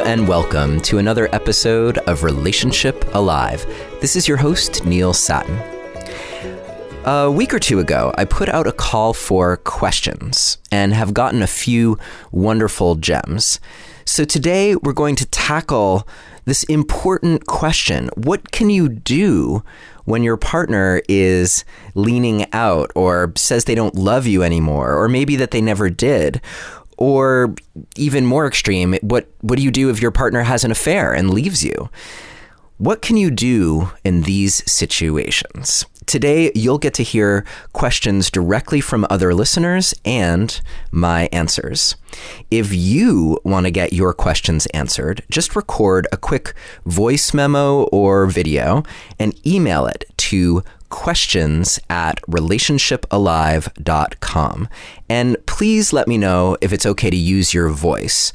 and welcome to another episode of Relationship Alive. This is your host, Neil Satin. A week or two ago, I put out a call for questions and have gotten a few wonderful gems. So today we're going to tackle this important question. What can you do when your partner is leaning out or says they don't love you anymore, or maybe that they never did? Or even more extreme, what do you do if your partner has an affair and leaves you? What can you do in these situations? Today, you'll get to hear questions directly from other listeners and my answers. If you want to get your questions answered, just record a quick voice memo or video and email it to questions@relationshipalive.com. And please let me know if it's okay to use your voice,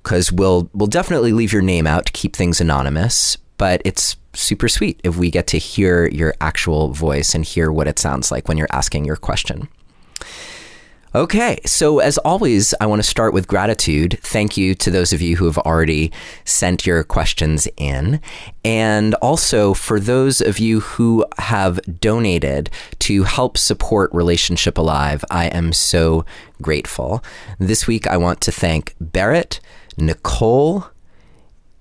because we'll definitely leave your name out to keep things anonymous, but it's super sweet if we get to hear your actual voice and hear what it sounds like when you're asking your question. Okay, so as always, I want to start with gratitude. Thank you to those of you who have already sent your questions in. And also for those of you who have donated to help support Relationship Alive, I am so grateful. This week, I want to thank Barrett, Nicole,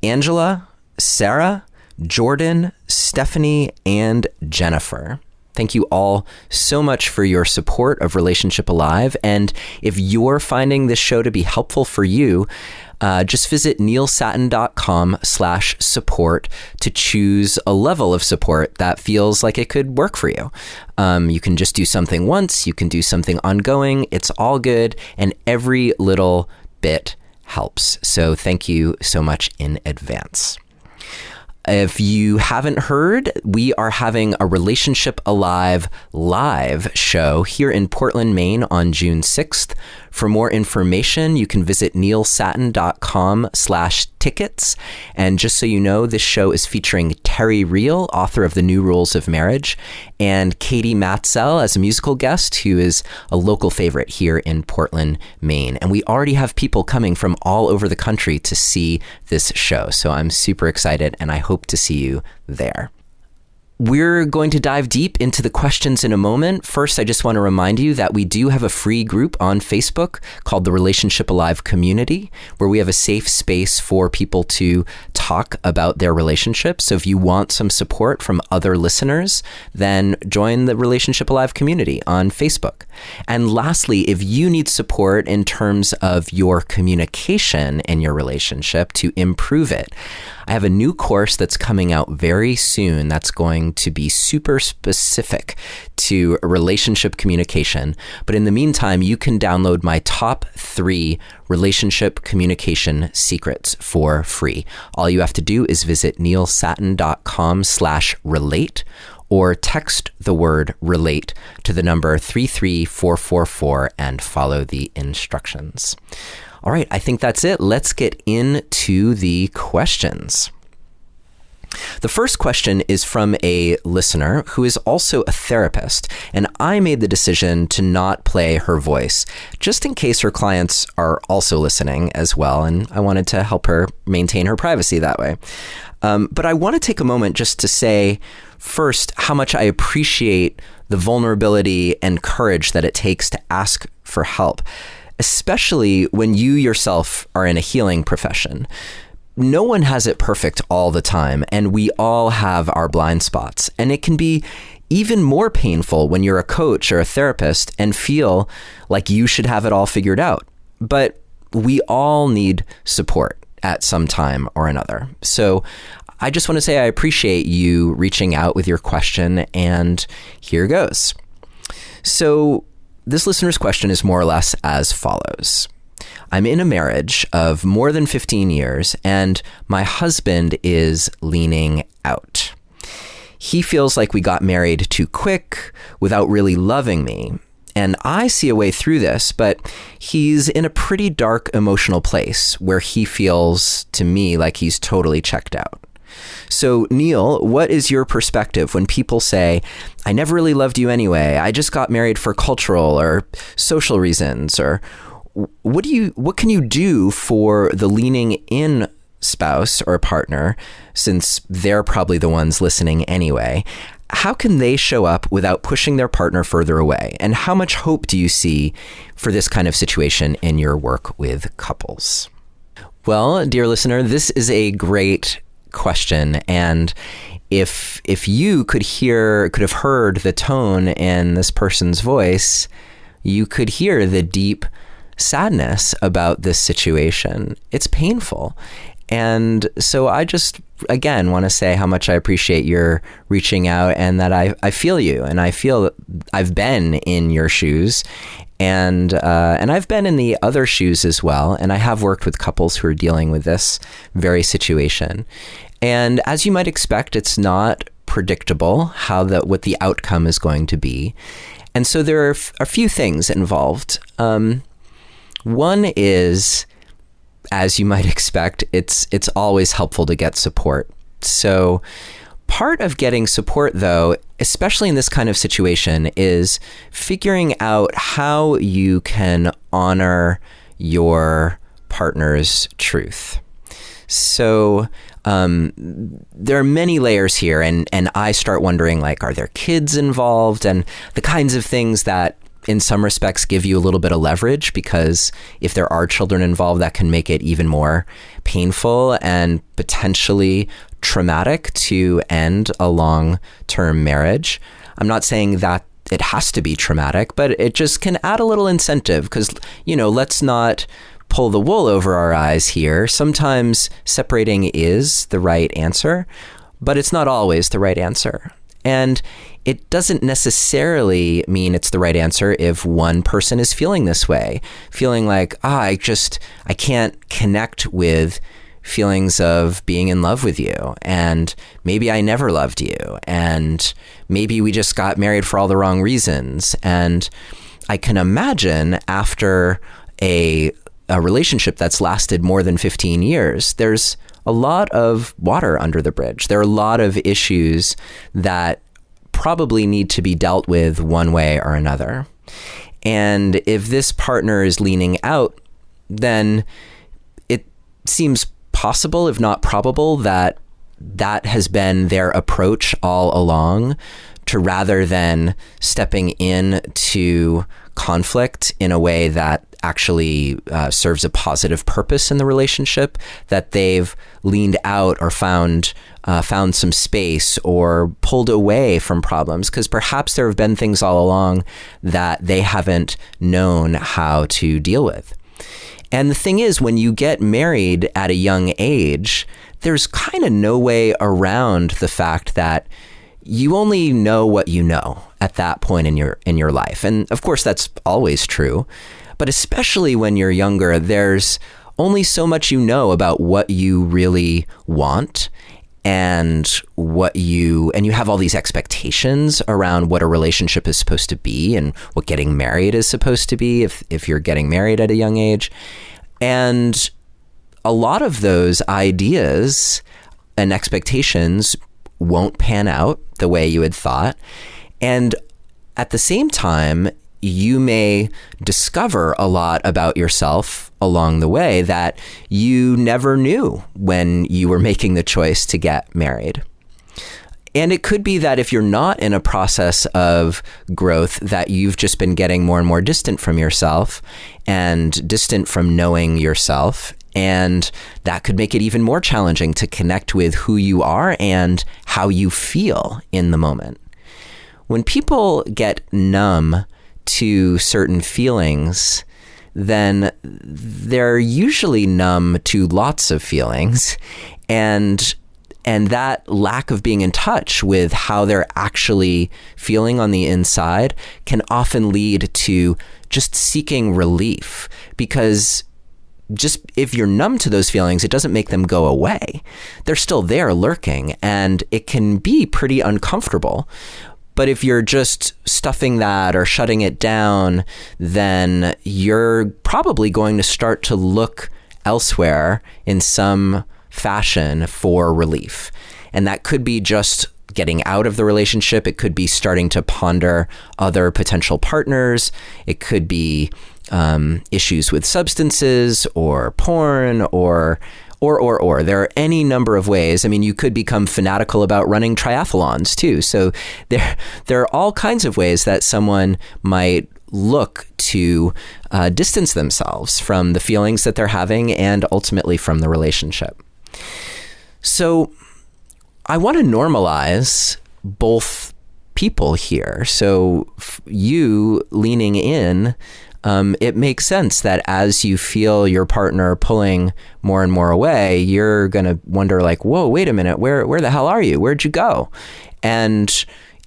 Angela, Sarah, Jordan, Stephanie, and Jennifer. Thank you all so much for your support of Relationship Alive. And if you're finding this show to be helpful for you, just visit neilsatin.com/support to choose a level of support that feels like it could work for you. You can just do something once, you can do something ongoing. It's all good. And every little bit helps. So thank you so much in advance. If you haven't heard, we are having a Relationship Alive live show here in Portland, Maine on June 6th. For more information, you can visit neilsatin.com/tickets. And just so you know, this show is featuring Terry Real, author of The New Rules of Marriage, and Katie Matzel as a musical guest, who is a local favorite here in Portland, Maine. And we already have people coming from all over the country to see this show. So I'm super excited, and I hope to see you there. We're going to dive deep into the questions in a moment. First, I just want to remind you that we do have a free group on Facebook called the Relationship Alive Community, where we have a safe space for people to talk about their relationships. So if you want some support from other listeners, then join the Relationship Alive Community on Facebook. And lastly, if you need support in terms of your communication in your relationship to improve it, I have a new course that's coming out very soon that's going to be super specific to relationship communication. But in the meantime, you can download my top 3 relationship communication secrets for free. All you have to do is visit neilsatin.com/relate or text the word relate to the number 33444 and follow the instructions. All right, I think that's it. Let's get into the questions. The first question is from a listener who is also a therapist, and I made the decision to not play her voice, just in case her clients are also listening as well, and I wanted to help her maintain her privacy that way. But I want to take a moment just to say, first, how much I appreciate the vulnerability and courage that it takes to ask for help, especially when you yourself are in a healing profession. No one has it perfect all the time, and we all have our blind spots. And it can be even more painful when you're a coach or a therapist and feel like you should have it all figured out. But we all need support at some time or another. So I just want to say I appreciate you reaching out with your question, and here goes. So this listener's question is more or less as follows. I'm in a marriage of more than 15 years, and my husband is leaning out. He feels like we got married too quick without really loving me. And I see a way through this, but he's in a pretty dark emotional place where he feels to me like he's totally checked out. So, Neil, what is your perspective when people say, I never really loved you anyway, I just got married for cultural or social reasons, or what can you do for the leaning in spouse or partner, since they're probably the ones listening anyway, how can they show up without pushing their partner further away? And how much hope do you see for this kind of situation in your work with couples? Well, dear listener, this is a great question. And if you could have heard the tone in this person's voice, you could hear the deep sadness about this situation. It's painful. And so I just, again, want to say how much I appreciate your reaching out, and that I feel you, and I feel I've been in your shoes, and I've been in the other shoes as well. And I have worked with couples who are dealing with this very situation. And as you might expect, it's not predictable what the outcome is going to be. And so there are a few things involved. One is, as you might expect, it's always helpful to get support. So part of getting support, though, especially in this kind of situation, is figuring out how you can honor your partner's truth. So there are many layers here, and I start wondering, like, are there kids involved? And the kinds of things that in some respects give you a little bit of leverage, because if there are children involved, that can make it even more painful and potentially traumatic to end a long-term marriage. I'm not saying that it has to be traumatic, but it just can add a little incentive, because, let's not pull the wool over our eyes here. Sometimes separating is the right answer, but it's not always the right answer. And it doesn't necessarily mean it's the right answer if one person is feeling this way, feeling like, I can't connect with feelings of being in love with you, and maybe I never loved you, and maybe we just got married for all the wrong reasons. And I can imagine after a relationship that's lasted more than 15 years, there's a lot of water under the bridge. There are a lot of issues that probably need to be dealt with one way or another. And if this partner is leaning out, then it seems possible, if not probable, that has been their approach all along, to rather than stepping into conflict in a way that actually serves a positive purpose in the relationship, that they've leaned out or found some space or pulled away from problems, because perhaps there have been things all along that they haven't known how to deal with. And the thing is, when you get married at a young age, there's kind of no way around the fact that you only know what you know at that point in your life. And of course, that's always true. But especially when you're younger, there's only so much you know about what you really want, and you have all these expectations around what a relationship is supposed to be and what getting married is supposed to be if you're getting married at a young age. And a lot of those ideas and expectations won't pan out the way you had thought. And at the same time, you may discover a lot about yourself along the way that you never knew when you were making the choice to get married. And it could be that if you're not in a process of growth, that you've just been getting more and more distant from yourself and distant from knowing yourself. And that could make it even more challenging to connect with who you are and how you feel in the moment. When people get numb to certain feelings, then they're usually numb to lots of feelings, and that lack of being in touch with how they're actually feeling on the inside can often lead to just seeking relief, because just if you're numb to those feelings, it doesn't make them go away. They're still there lurking, and it can be pretty uncomfortable. But if you're just stuffing that or shutting it down, then you're probably going to start to look elsewhere in some fashion for relief. And that could be just getting out of the relationship. It could be starting to ponder other potential partners. It could be issues with substances or porn or Or. There are any number of ways. I mean, you could become fanatical about running triathlons too. So there are all kinds of ways that someone might look to distance themselves from the feelings that they're having and ultimately from the relationship. So I want to normalize both people here. So you leaning in, it makes sense that as you feel your partner pulling more and more away, you're going to wonder like, whoa, wait a minute, where the hell are you? Where'd you go? And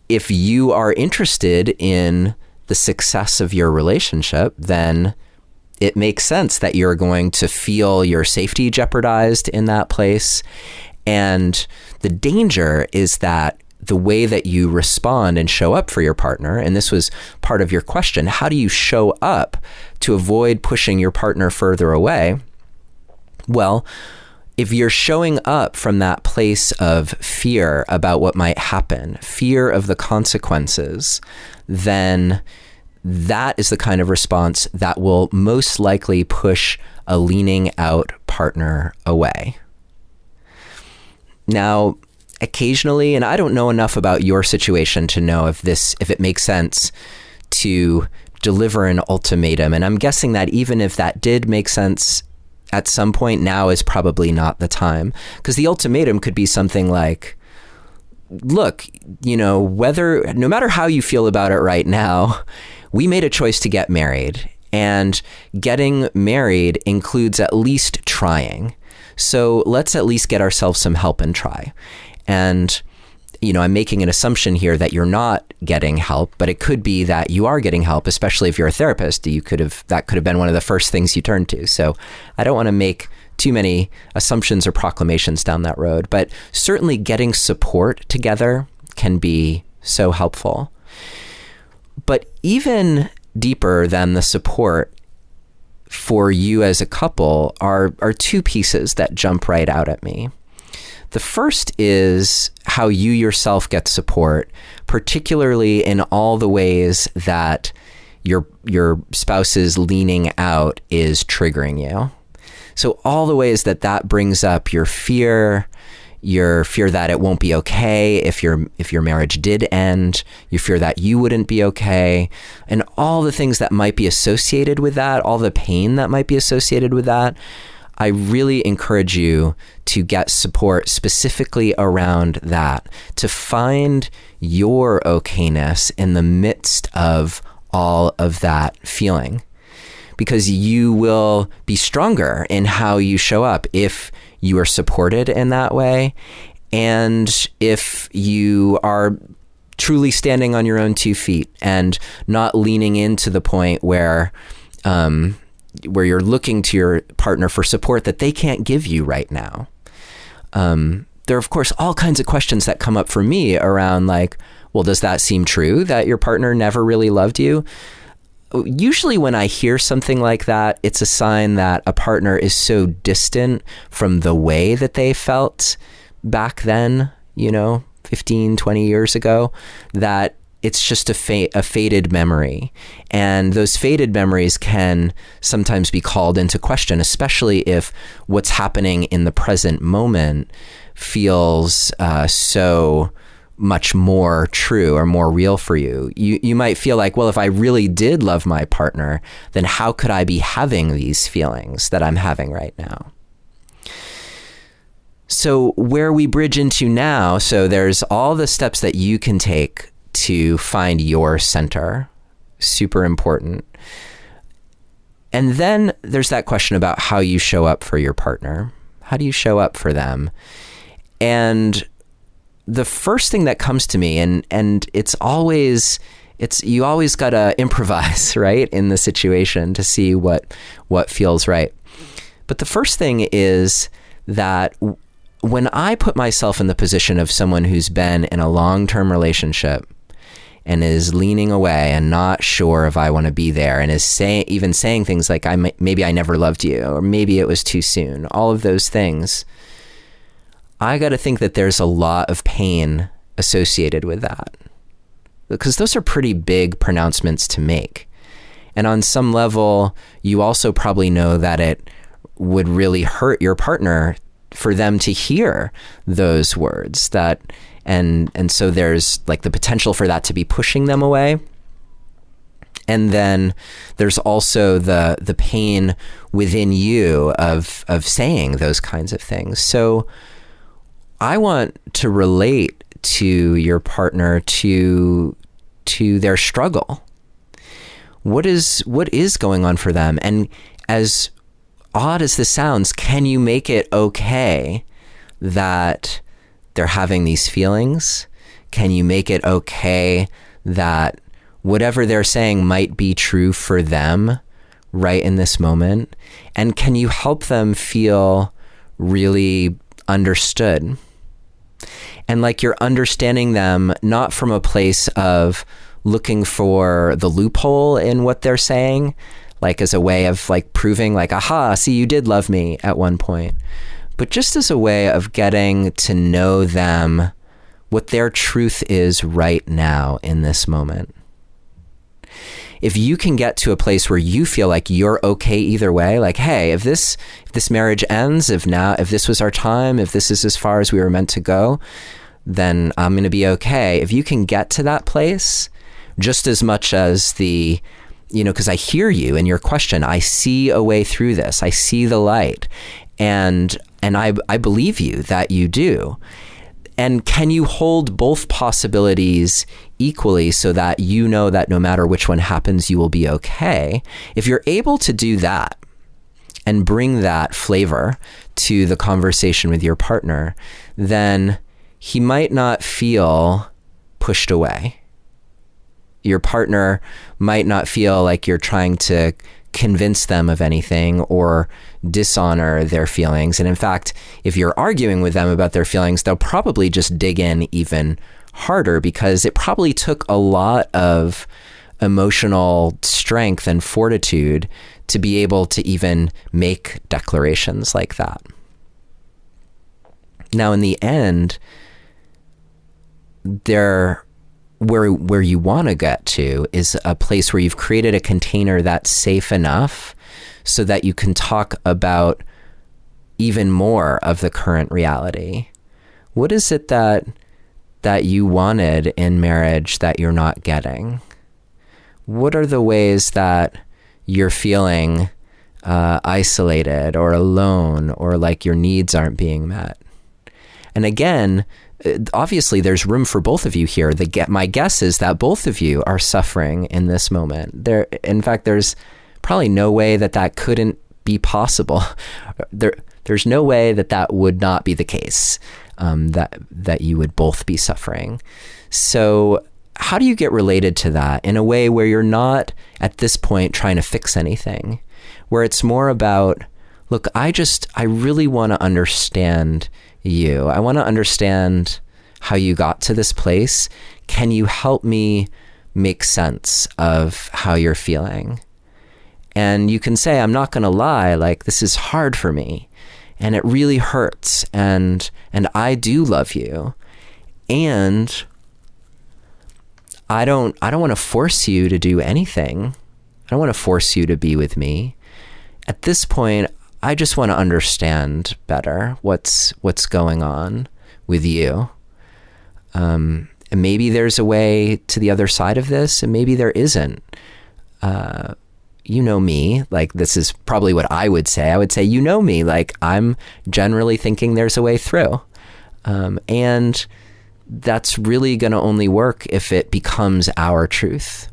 if you are interested in the success of your relationship, then it makes sense that you're going to feel your safety jeopardized in that place. And the danger is that the way that you respond and show up for your partner, and this was part of your question, how do you show up to avoid pushing your partner further away? Well, if you're showing up from that place of fear about what might happen, fear of the consequences, then that is the kind of response that will most likely push a leaning out partner away. Now, occasionally, and I don't know enough about your situation to know if it makes sense to deliver an ultimatum. And I'm guessing that even if that did make sense at some point, now is probably not the time. Because the ultimatum could be something like, look, no matter how you feel about it right now, we made a choice to get married. And getting married includes at least trying. So let's at least get ourselves some help and try. And, I'm making an assumption here that you're not getting help, but it could be that you are getting help, especially if you're a therapist. That could have been one of the first things you turned to. So I don't want to make too many assumptions or proclamations down that road, but certainly getting support together can be so helpful. But even deeper than the support for you as a couple are two pieces that jump right out at me. The first is how you yourself get support, particularly in all the ways that your spouse's leaning out is triggering you. So all the ways that brings up your fear that it won't be okay if your marriage did end, you fear that you wouldn't be okay, and all the things that might be associated with that, all the pain that might be associated with that. I really encourage you to get support specifically around that, to find your okayness in the midst of all of that feeling, because you will be stronger in how you show up if you are supported in that way, and if you are truly standing on your own 2 feet and not leaning into the point where you're looking to your partner for support that they can't give you right now. There are, of course, all kinds of questions that come up for me around like, well, does that seem true that your partner never really loved you? Usually when I hear something like that, it's a sign that a partner is so distant from the way that they felt back then, 15, 20 years ago, that it's just a faded memory. And those faded memories can sometimes be called into question, especially if what's happening in the present moment feels so much more true or more real for you. You might feel like, well, if I really did love my partner, then how could I be having these feelings that I'm having right now? So where we bridge into now, so there's all the steps that you can take to find your center. Super important. And then there's that question about how you show up for your partner. How do you show up for them? And the first thing that comes to me, and you always gotta improvise, right, in the situation to see what feels right. But the first thing is that when I put myself in the position of someone who's been in a long-term relationship and is leaning away and not sure if I want to be there, and is saying things like, maybe I never loved you, or maybe it was too soon, all of those things, I got to think that there's a lot of pain associated with that, because those are pretty big pronouncements to make. And on some level, you also probably know that it would really hurt your partner for them to hear those words, and so there's like the potential for that to be pushing them away. And then there's also the pain within you of saying those kinds of things. So I want to relate to your partner to their struggle. What is going on for them? And as odd as this sounds, can you make it okay that they're having these feelings? Can you make it okay that whatever they're saying might be true for them right in this moment? And can you help them feel really understood? And like you're understanding them not from a place of looking for the loophole in what they're saying, like as a way of like proving like, aha, see, you did love me at one point, but just as a way of getting to know them, what their truth is right now in this moment. If you can get to a place where you feel like you're okay either way, like, hey, if this marriage ends, if this was our time, if this is as far as we were meant to go, then I'm going to be okay. If you can get to that place, just as much as because I hear you in your question, I see a way through this. I see the light, and I believe you that you do. And can you hold both possibilities equally so that you know that no matter which one happens, you will be okay? If you're able to do that and bring that flavor to the conversation with your partner, then he might not feel pushed away. Your partner might not feel like you're trying to convince them of anything or dishonor their feelings. And in fact, if you're arguing with them about their feelings, they'll probably just dig in even harder, because it probably took a lot of emotional strength and fortitude to be able to even make declarations like that. Now, in the end, where you want to get to is a place where you've created a container that's safe enough so that you can talk about even more of the current reality. What is it that you wanted in marriage that you're not getting? What are the ways that you're feeling isolated or alone, or like your needs aren't being met? And again, obviously there's room for both of you here. My guess is that both of you are suffering in this moment. In fact, there's probably no way that couldn't be possible. There's no way that would not be the case, that you would both be suffering. So how do you get related to that in a way where you're not at this point trying to fix anything, where it's more about, look, I really want to understand you. I want to understand how you got to this place. Can you help me make sense of how you're feeling? And you can say, I'm not going to lie, like, this is hard for me and it really hurts, and I do love you, and I don't want to force you to do anything. I don't want to force you to be with me. At this point, I just want to understand better what's going on with you. And maybe there's a way to the other side of this, and maybe there isn't. You know me, like, this is probably what I would say. I would say, you know me, like, I'm generally thinking there's a way through. And that's really going to only work if it becomes our truth.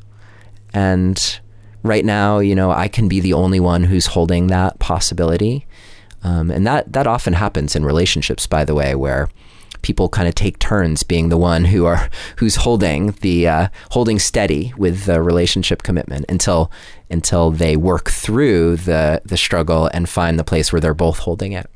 And right now, I can be the only one who's holding that possibility. And that often happens in relationships, by the way, where people kind of take turns being the one who's holding steady with the relationship commitment until they work through the struggle and find the place where they're both holding it.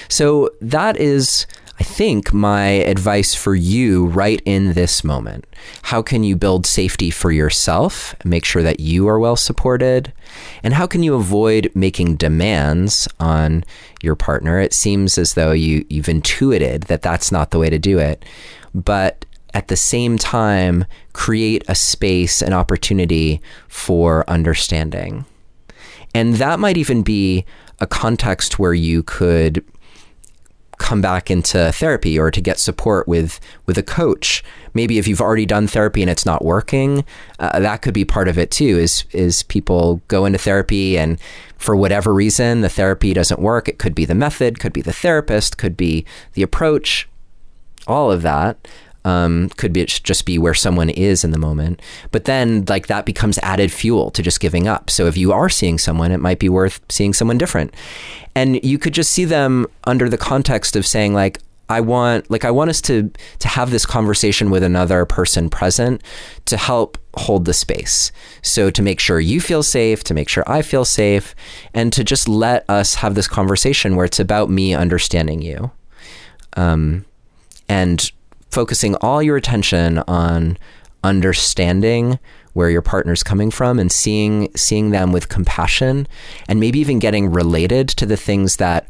So that is, I think, my advice for you right in this moment. How can you build safety for yourself and make sure that you are well supported? And how can you avoid making demands on your partner? It seems as though you've intuited that that's not the way to do it, but at the same time, create a space, an opportunity for understanding. And that might even be a context where you could come back into therapy or to get support with a coach. Maybe if you've already done therapy and it's not working, that could be part of it too, is people go into therapy and for whatever reason, the therapy doesn't work. It could be the method, could be the therapist, could be the approach, all of that. Could be just be where someone is in the moment. But then like that becomes added fuel to just giving up. So if you are seeing someone, it might be worth seeing someone different. And you could just see them under the context of saying like, I want us to have this conversation with another person present to help hold the space. So to make sure you feel safe, to make sure I feel safe, and to just let us have this conversation where it's about me understanding you. And focusing all your attention on understanding where your partner's coming from and seeing them with compassion, and maybe even getting related to the things that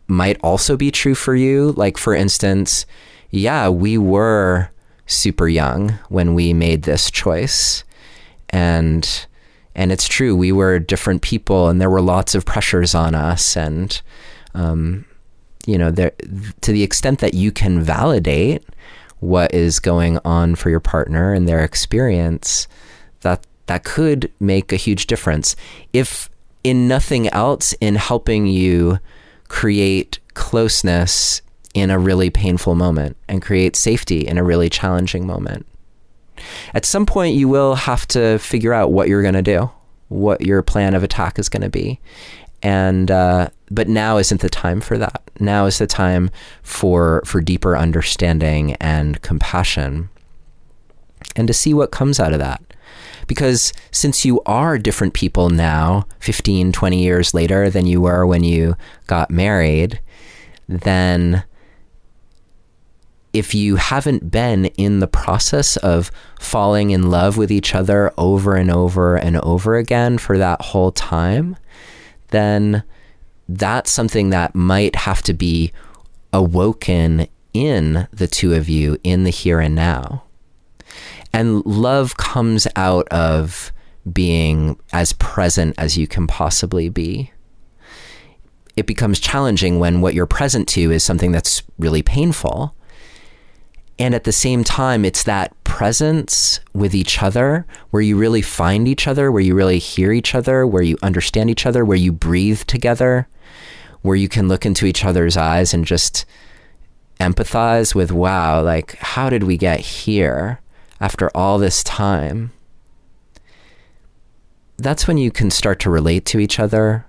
might also be true for you. Like, for instance, yeah, we were super young when we made this choice. And it's true, we were different people and there were lots of pressures on us. And, there, to the extent that you can validate what is going on for your partner and their experience, that could make a huge difference. If in nothing else, in helping you create closeness in a really painful moment and create safety in a really challenging moment. At some point, you will have to figure out what you're going to do, what your plan of attack is going to be. And but now isn't the time for that. Now is the time for deeper understanding and compassion, and to see what comes out of that. Because since you are different people now, 15, 20 years later than you were when you got married, then if you haven't been in the process of falling in love with each other over and over and over again for that whole time, then that's something that might have to be awoken in the two of you in the here and now. And love comes out of being as present as you can possibly be. It becomes challenging when what you're present to is something that's really painful. And at the same time, it's that presence with each other where you really find each other, where you really hear each other, where you understand each other, where you breathe together, where you can look into each other's eyes and just empathize with, wow, like, how did we get here after all this time? That's when you can start to relate to each other,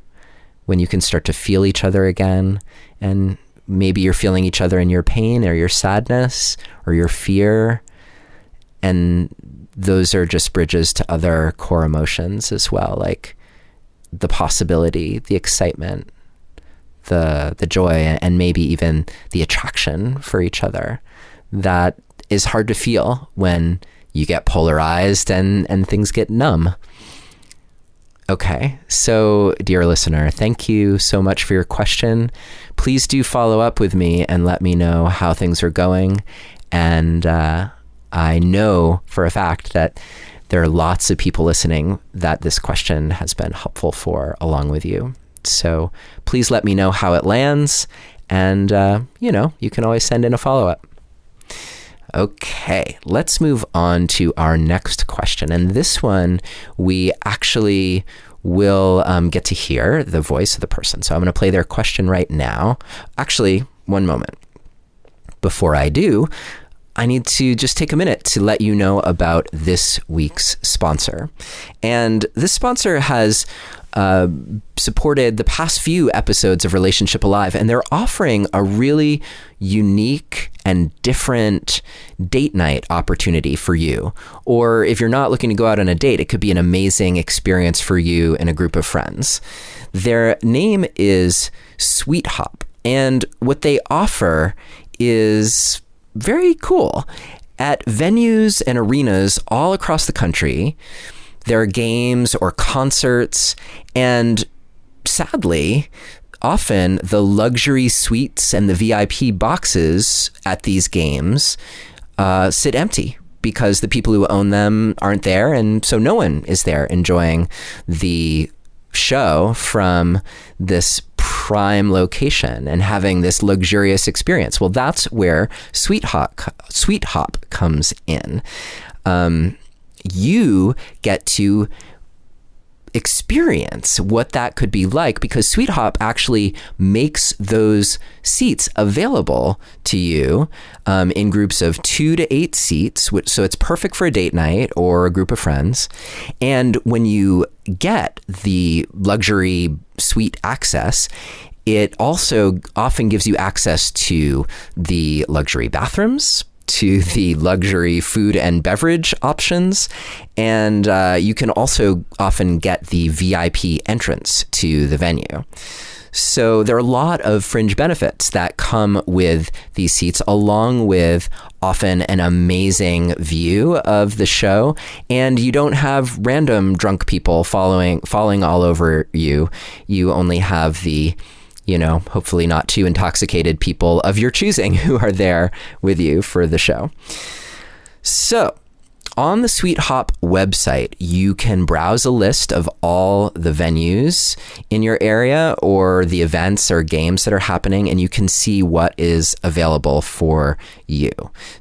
when you can start to feel each other again. And maybe you're feeling each other in your pain or your sadness or your fear. And those are just bridges to other core emotions as well, like the possibility, the excitement, the joy, and maybe even the attraction for each other. That is hard to feel when you get polarized and things get numb. Okay, so dear listener, thank you so much for your question. Please do follow up with me and let me know how things are going. And I know for a fact that there are lots of people listening that this question has been helpful for, along with you. So please let me know how it lands. And, you can always send in a follow-up. Okay, let's move on to our next question. And this one, we actually will get to hear the voice of the person. So I'm going to play their question right now. Actually, one moment. Before I do, I need to just take a minute to let you know about this week's sponsor. And this sponsor has supported the past few episodes of Relationship Alive, and they're offering a really unique and different date night opportunity for you. Or if you're not looking to go out on a date, it could be an amazing experience for you and a group of friends. Their name is Sweet Hop, and what they offer is very cool. At venues and arenas all across the country, there are games or concerts, and sadly, often the luxury suites and the VIP boxes at these games sit empty because the people who own them aren't there, and so no one is there enjoying the show from this prime location and having this luxurious experience. Well, that's where Sweet Hop comes in. You get to experience what that could be like, because Sweet Hop actually makes those seats available to you in groups of 2 to 8 seats. So it's perfect for a date night or a group of friends. And when you get the luxury suite access, it also often gives you access to the luxury bathrooms, to the luxury food and beverage options, and you can also often get the VIP entrance to the venue. So there are a lot of fringe benefits that come with these seats, along with often an amazing view of the show, and you don't have random drunk people falling all over you. You only have the hopefully not too intoxicated people of your choosing who are there with you for the show. So on the Sweet Hop website, you can browse a list of all the venues in your area or the events or games that are happening, and you can see what is available for you.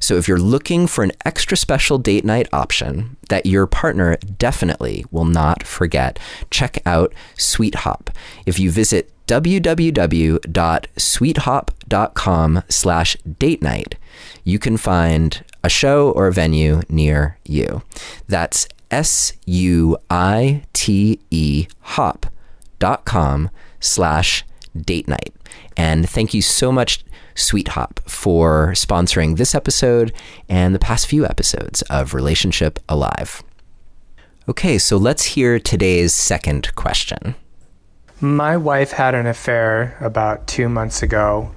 So if you're looking for an extra special date night option that your partner definitely will not forget, check out Sweet Hop. If you visit www.sweethop.com/date night, you can find a show or a venue near you. That's SUITE hop.com/date night. And thank you so much, Sweet Hop, for sponsoring this episode and the past few episodes of Relationship Alive. Okay, so let's hear today's second question. My wife had an affair about 2 months ago,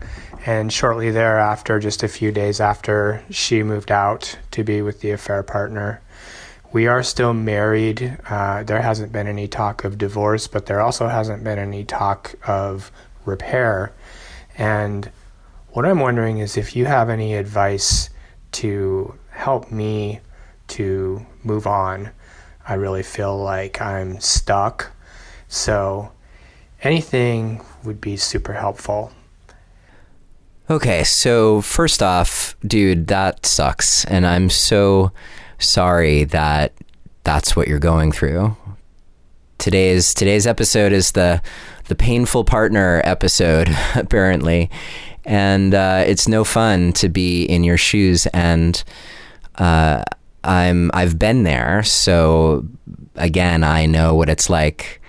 and shortly thereafter, just a few days after, she moved out to be with the affair partner. We are still married. There hasn't been any talk of divorce, but there also hasn't been any talk of repair. And what I'm wondering is if you have any advice to help me to move on. I really feel like I'm stuck. So anything would be super helpful. Okay, so first off, dude, that sucks. And I'm so sorry that that's what you're going through. Today's episode is the painful partner episode, apparently. And it's no fun to be in your shoes. And I've been there. So again, I know what it's like.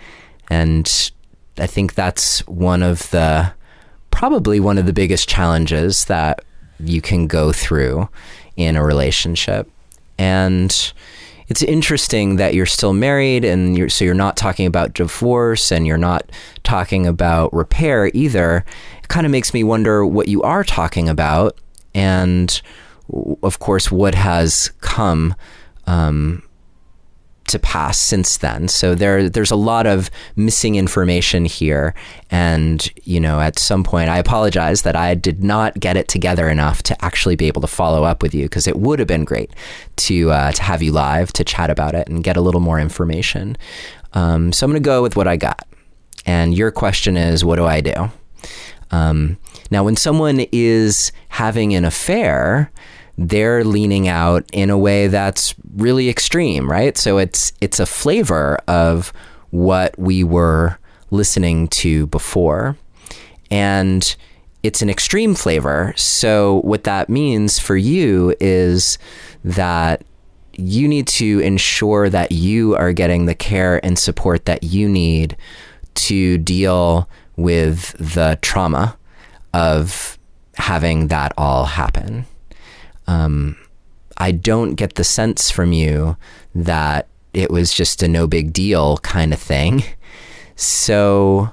And I think that's probably one of the biggest challenges that you can go through in a relationship. And it's interesting that you're still married, and you're not talking about divorce, and you're not talking about repair either. It kind of makes me wonder what you are talking about, and of course what has come to pass since then. So there's a lot of missing information here. And, at some point, I apologize that I did not get it together enough to actually be able to follow up with you, because it would have been great to have you live to chat about it and get a little more information. So I'm going to go with what I got. And your question is, what do I do? Now, when someone is having an affair, they're leaning out in a way that's really extreme, right? So it's a flavor of what we were listening to before. And it's an extreme flavor. So what that means for you is that you need to ensure that you are getting the care and support that you need to deal with the trauma of having that all happen. I don't get the sense from you that it was just a no big deal kind of thing. So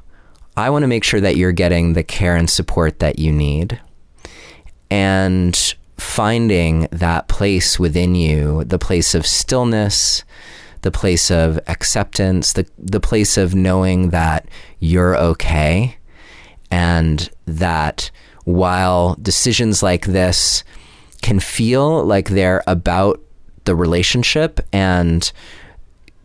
I want to make sure that you're getting the care and support that you need, and finding that place within you, the place of stillness, the place of acceptance, the place of knowing that you're okay, and that while decisions like this can feel like they're about the relationship and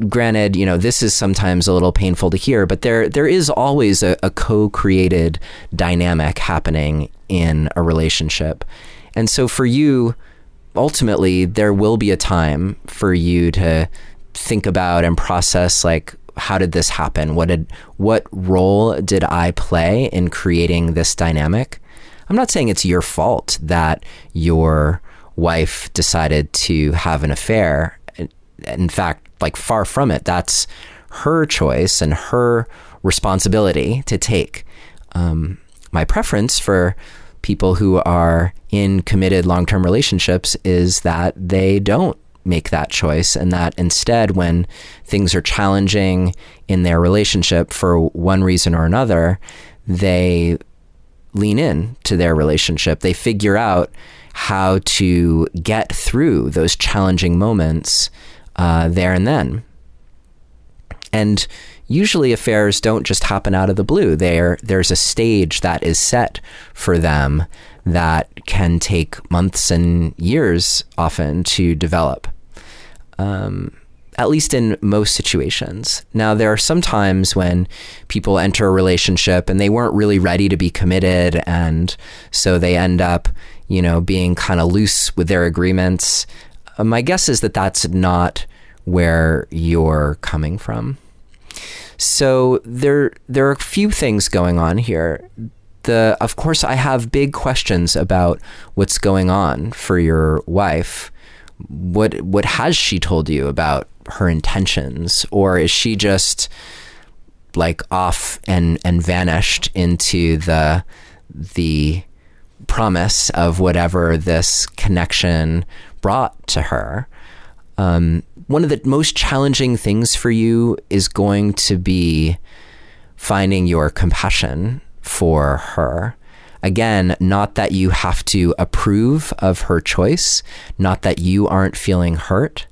granted, this is sometimes a little painful to hear, but there is always a co-created dynamic happening in a relationship. And so for you, ultimately, there will be a time for you to think about and process, like, how did this happen? What role did I play in creating this dynamic? I'm not saying it's your fault that your wife decided to have an affair. In fact, like, far from it. That's her choice and her responsibility to take. My preference for people who are in committed long-term relationships is that they don't make that choice, and that instead, when things are challenging in their relationship for one reason or another, they lean in to their relationship. They figure out how to get through those challenging moments there and then. And usually affairs don't just happen out of the blue. There's a stage that is set for them that can take months and years often to develop, at least in most situations. Now, there are some times when people enter a relationship and they weren't really ready to be committed, and so they end up, being kind of loose with their agreements. My guess is that that's not where you're coming from. So there are a few things going on here. Of course, I have big questions about what's going on for your wife. What has she told you about her intentions, or is she just like off and vanished into the promise of whatever this connection brought to her? One of the most challenging things for you is going to be finding your compassion for her. Again, not that you have to approve of her choice, not that you aren't feeling hurt,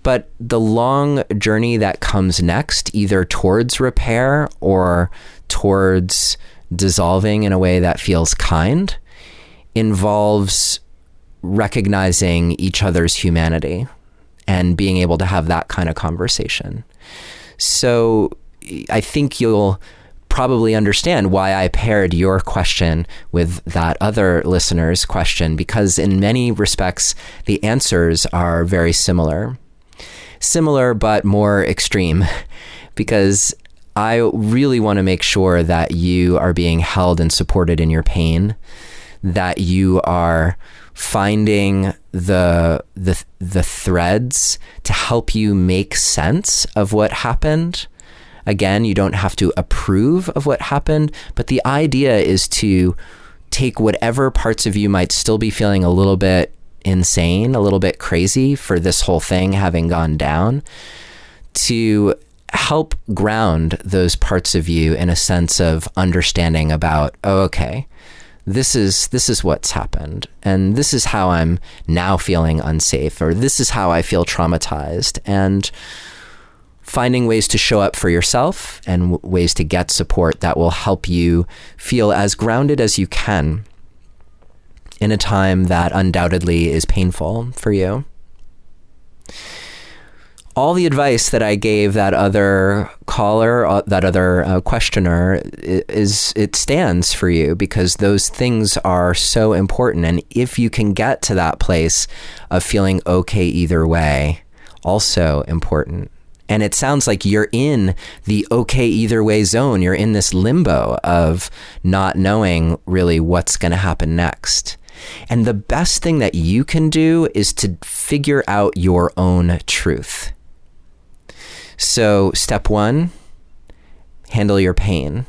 but the long journey that comes next, either towards repair or towards dissolving in a way that feels kind, involves recognizing each other's humanity and being able to have that kind of conversation. So I think you'll probably understand why I paired your question with that other listener's question, because in many respects, the answers are very similar. Similar, but more extreme, because I really want to make sure that you are being held and supported in your pain, that you are finding the threads to help you make sense of what happened. Again, you don't have to approve of what happened, but the idea is to take whatever parts of you might still be feeling a little bit insane, a little bit crazy for this whole thing having gone down, to help ground those parts of you in a sense of understanding about, oh, okay, this is what's happened, and this is how I'm now feeling unsafe, or this is how I feel traumatized, and finding ways to show up for yourself and ways to get support that will help you feel as grounded as you can in a time that undoubtedly is painful for you. All the advice that I gave that other caller, that other questioner, it stands for you, because those things are so important. And if you can get to that place of feeling okay either way, also important. And it sounds like you're in the okay either way zone. You're in this limbo of not knowing really what's going to happen next. And the best thing that you can do is to figure out your own truth. So step one, handle your pain.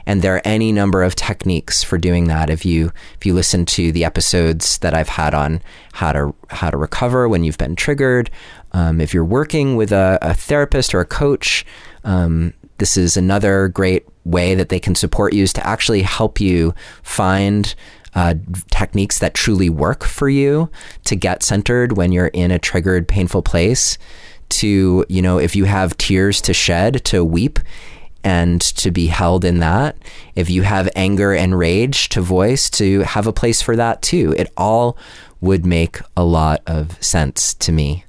And there are any number of techniques for doing that. If you listen to the episodes that I've had on how to recover when you've been triggered, if you're working with a therapist or a coach, this is another great way that they can support you, is to actually help you find techniques that truly work for you to get centered when you're in a triggered, painful place. To, if you have tears to shed, to weep and to be held in that. If you have anger and rage to voice, to have a place for that too. It all would make a lot of sense to me.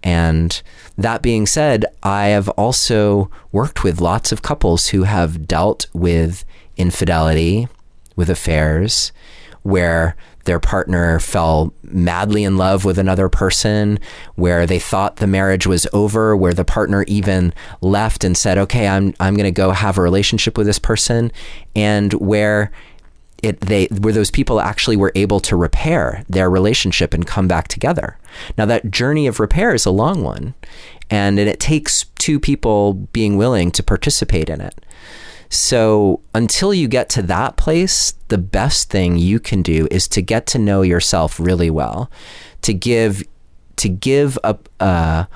And That being said, I have also worked with lots of couples who have dealt with infidelity, with affairs, where their partner fell madly in love with another person, where they thought the marriage was over, where the partner even left and said, okay, I'm going to go have a relationship with this person, and where those people actually were able to repair their relationship and come back together. Now, that journey of repair is a long one, and it takes two people being willing to participate in it. So until you get to that place, the best thing you can do is to get to know yourself really well, to give a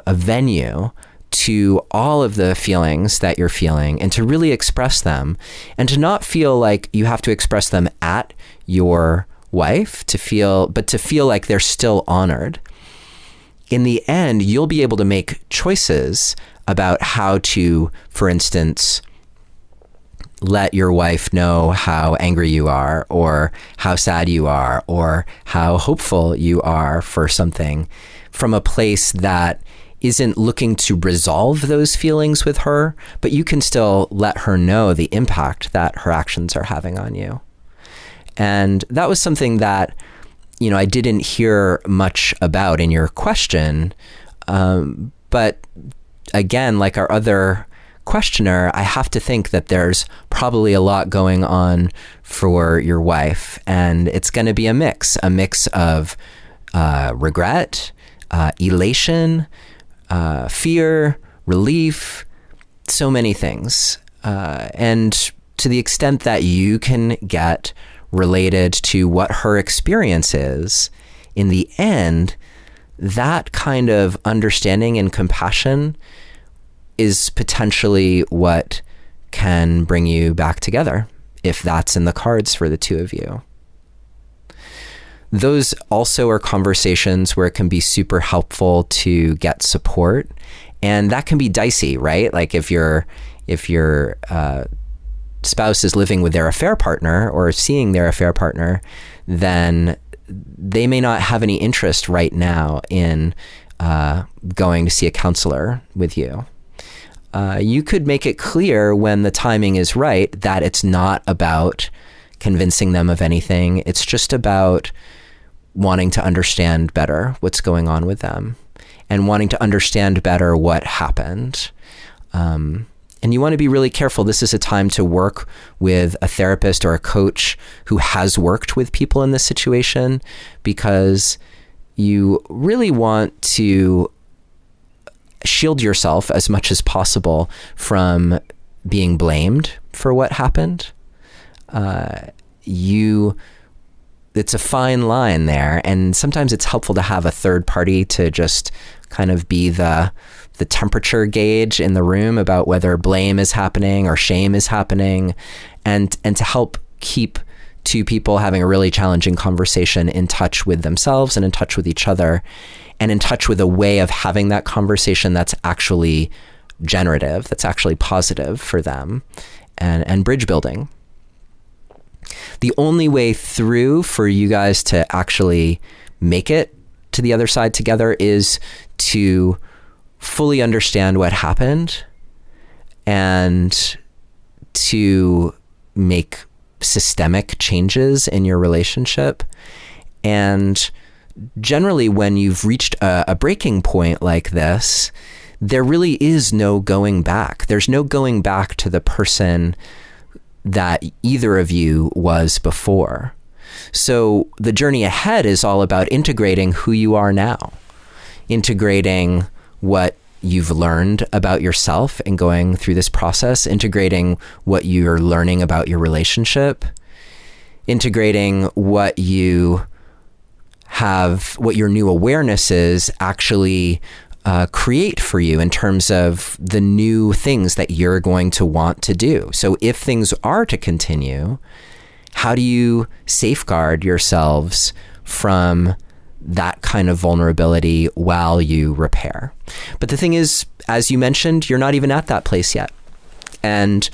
venue to all of the feelings that you're feeling, and to really express them, and to not feel like you have to express them at your wife, but to feel like they're still honored. In the end, you'll be able to make choices about how to, for instance, let your wife know how angry you are, or how sad you are, or how hopeful you are for something, from a place that isn't looking to resolve those feelings with her, but you can still let her know the impact that her actions are having on you. And that was something that, I didn't hear much about in your question. But again, like our other questioner, I have to think that there's probably a lot going on for your wife, and it's going to be a mix of regret, elation, fear, relief, so many things. And to the extent that you can get related to what her experience is, in the end, that kind of understanding and compassion is potentially what can bring you back together, if that's in the cards for the two of you. Those also are conversations where it can be super helpful to get support, and that can be dicey, right? Like if your spouse is living with their affair partner or seeing their affair partner, then they may not have any interest right now in going to see a counselor with you. You could make it clear when the timing is right that it's not about convincing them of anything. It's just about wanting to understand better what's going on with them, and wanting to understand better what happened. And you want to be really careful. This is a time to work with a therapist or a coach who has worked with people in this situation, because you really want to shield yourself as much as possible from being blamed for what happened. It's a fine line there, and sometimes it's helpful to have a third party to just kind of be the temperature gauge in the room about whether blame is happening or shame is happening, and to help keep two people having a really challenging conversation in touch with themselves and in touch with each other, and in touch with a way of having that conversation that's actually generative, that's actually positive for them, and bridge building. The only way through for you guys to actually make it to the other side together is to fully understand what happened, and to make systemic changes in your relationship. And generally, when you've reached a breaking point like this, there really is no going back. There's no going back to the person that either of you was before. So the journey ahead is all about integrating who you are now, integrating what you've learned about yourself and going through this process, integrating what you're learning about your relationship, integrating what your new awarenesses actually create for you in terms of the new things that you're going to want to do. So if things are to continue, how do you safeguard yourselves from that kind of vulnerability while you repair? But the thing is, as you mentioned, you're not even at that place yet. And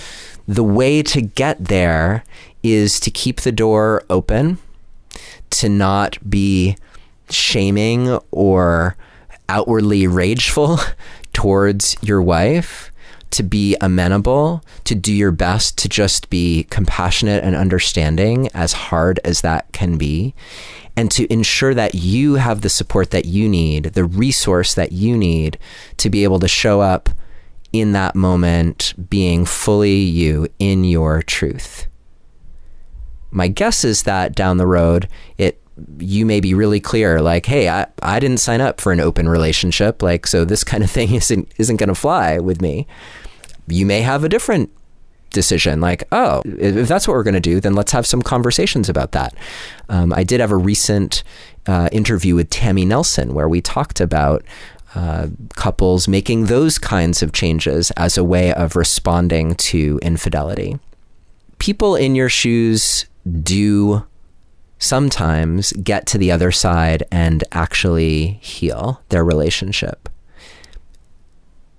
the way to get there is to keep the door open, to not be shaming or outwardly rageful towards your wife, to be amenable, to do your best to just be compassionate and understanding, as hard as that can be, and to ensure that you have the support that you need, the resource that you need to be able to show up in that moment, being fully you in your truth. My guess is that down the road, you may be really clear, like, hey, I didn't sign up for an open relationship, like, so this kind of thing isn't going to fly with me. You may have a different decision, like, oh, if that's what we're going to do, then let's have some conversations about that. I did have a recent interview with Tammy Nelson where we talked about couples making those kinds of changes as a way of responding to infidelity. People in your shoes do sometimes get to the other side and actually heal their relationship.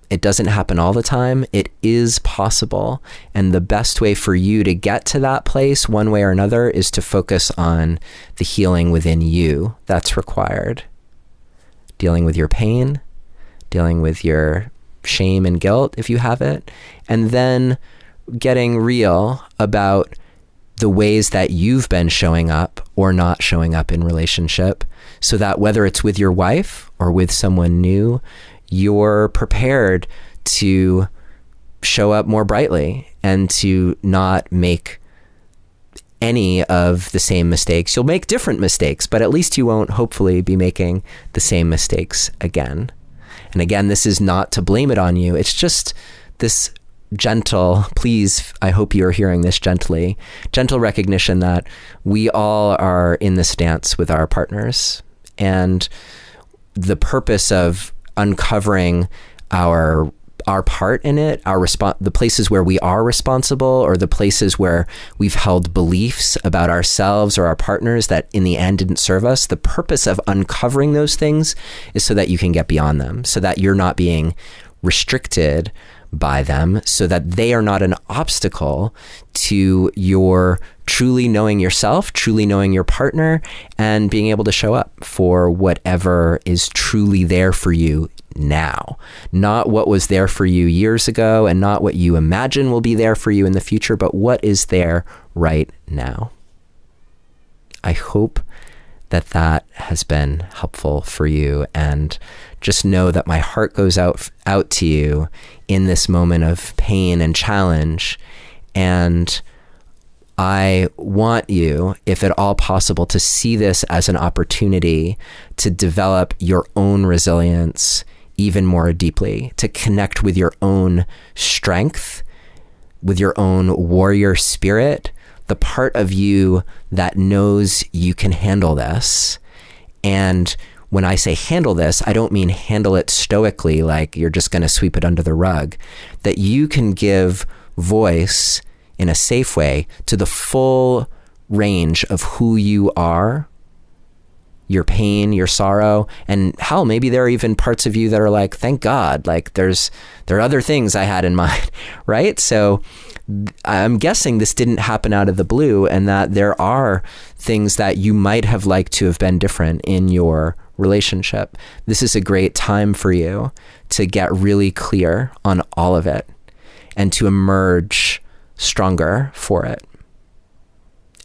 It doesn't happen all the time. It is possible. And the best way for you to get to that place, one way or another, is to focus on the healing within you that's required. Dealing with your pain, dealing with your shame and guilt, if you have it, and then getting real about the ways that you've been showing up or not showing up in relationship, so that whether it's with your wife or with someone new, you're prepared to show up more brightly and to not make any of the same mistakes. You'll make different mistakes, but at least you won't hopefully be making the same mistakes again. And again, this is not to blame it on you. It's just this gentle, please, I hope you are hearing this gently, gentle recognition that we all are in this dance with our partners. And the purpose of uncovering our part in it, the places where we are responsible, or the places where we've held beliefs about ourselves or our partners that in the end didn't serve us. The purpose of uncovering those things is so that you can get beyond them, so that you're not being restricted by them, so that they are not an obstacle to your truly knowing yourself, truly knowing your partner, and being able to show up for whatever is truly there for you now. Not what was there for you years ago, and not what you imagine will be there for you in the future, but what is there right now. I hope that has been helpful for you, and just know that my heart goes out to you in this moment of pain and challenge. And I want you, if at all possible, to see this as an opportunity to develop your own resilience even more deeply, to connect with your own strength, with your own warrior spirit, the part of you that knows you can handle this. And when I say handle this, I don't mean handle it stoically, like you're just going to sweep it under the rug, that you can give voice in a safe way to the full range of who you are, your pain, your sorrow, and hell, maybe there are even parts of you that are like, thank God, like there are other things I had in mind, right? So I'm guessing this didn't happen out of the blue, and that there are things that you might have liked to have been different in your relationship. This is a great time for you to get really clear on all of it and to emerge stronger for it.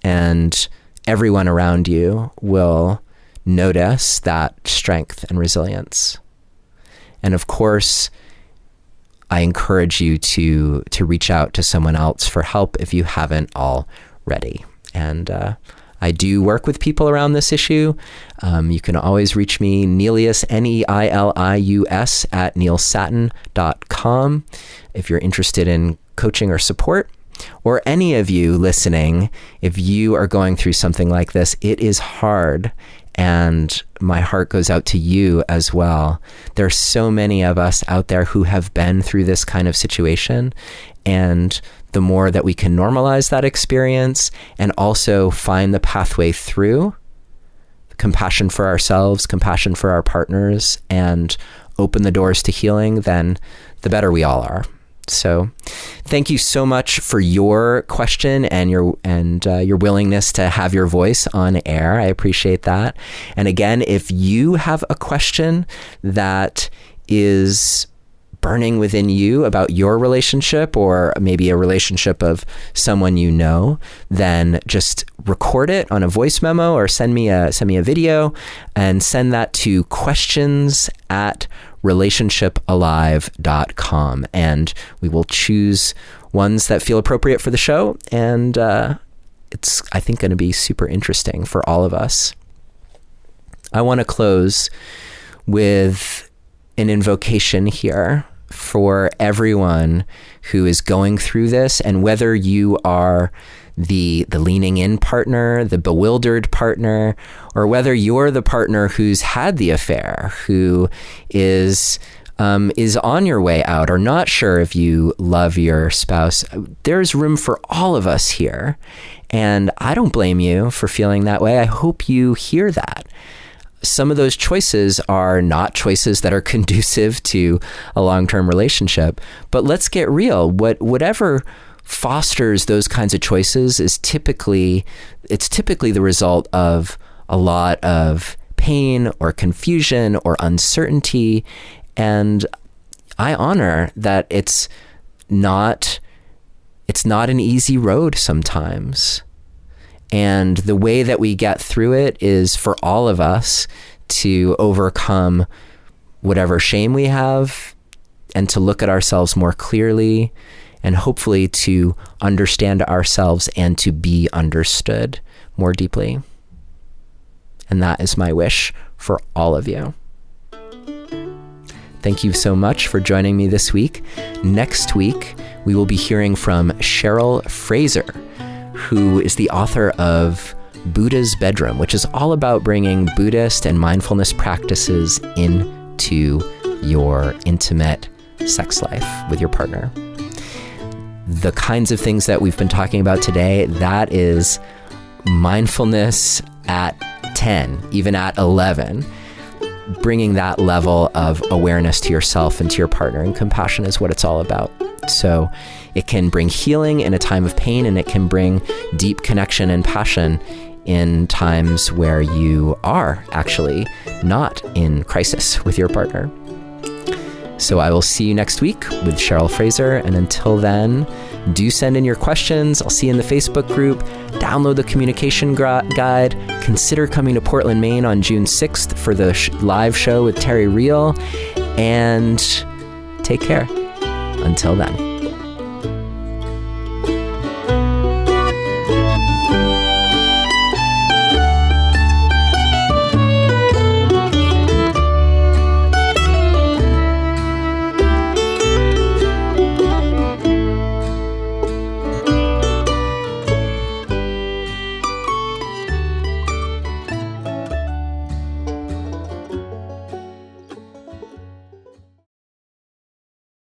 And everyone around you will notice that strength and resilience. And of course, I encourage you to reach out to someone else for help if you haven't already. And I do work with people around this issue. You can always reach me, Neilius, Neilius, at neilsatin.com if you're interested in coaching or support. Or any of you listening, if you are going through something like this, it is hard. And my heart goes out to you as well. There are so many of us out there who have been through this kind of situation. And the more that we can normalize that experience and also find the pathway through, compassion for ourselves, compassion for our partners, and open the doors to healing, then the better we all are. So Thank you so much for your question and your willingness to have your voice on air. I appreciate that. And again, if you have a question that is burning within you about your relationship, or maybe a relationship of someone you know, then just record it on a voice memo or send me a video, and send that to questions@relationshipalive.com, and we will choose ones that feel appropriate for the show. And it's, I think, going to be super interesting for all of us. I want to close with an invocation here for everyone who is going through this, and whether you are the leaning in partner, the bewildered partner, or whether you're the partner who's had the affair, who is on your way out, or not sure if you love your spouse. There's room for all of us here, and I don't blame you for feeling that way. I hope you hear that. Some of those choices are not choices that are conducive to a long-term relationship, but let's get real. Whatever fosters those kinds of choices is typically the result of a lot of pain or confusion or uncertainty. And I honor that it's not an easy road sometimes. And the way that we get through it is for all of us to overcome whatever shame we have, and to look at ourselves more clearly, and hopefully to understand ourselves and to be understood more deeply. And that is my wish for all of you. Thank you so much for joining me this week. Next week, we will be hearing from Cheryl Fraser, who is the author of Buddha's Bedroom, which is all about bringing Buddhist and mindfulness practices into your intimate sex life with your partner. The kinds of things that we've been talking about today, that is mindfulness at 10, even at 11. Bringing that level of awareness to yourself and to your partner, and compassion is what it's all about. So it can bring healing in a time of pain, and it can bring deep connection and passion in times where you are actually not in crisis with your partner. So I will see you next week with Cheryl Fraser. And until then, do send in your questions. I'll see you in the Facebook group. Download the communication guide. Consider coming to Portland, Maine on June 6th for the live show with Terry Real. And take care. Until then.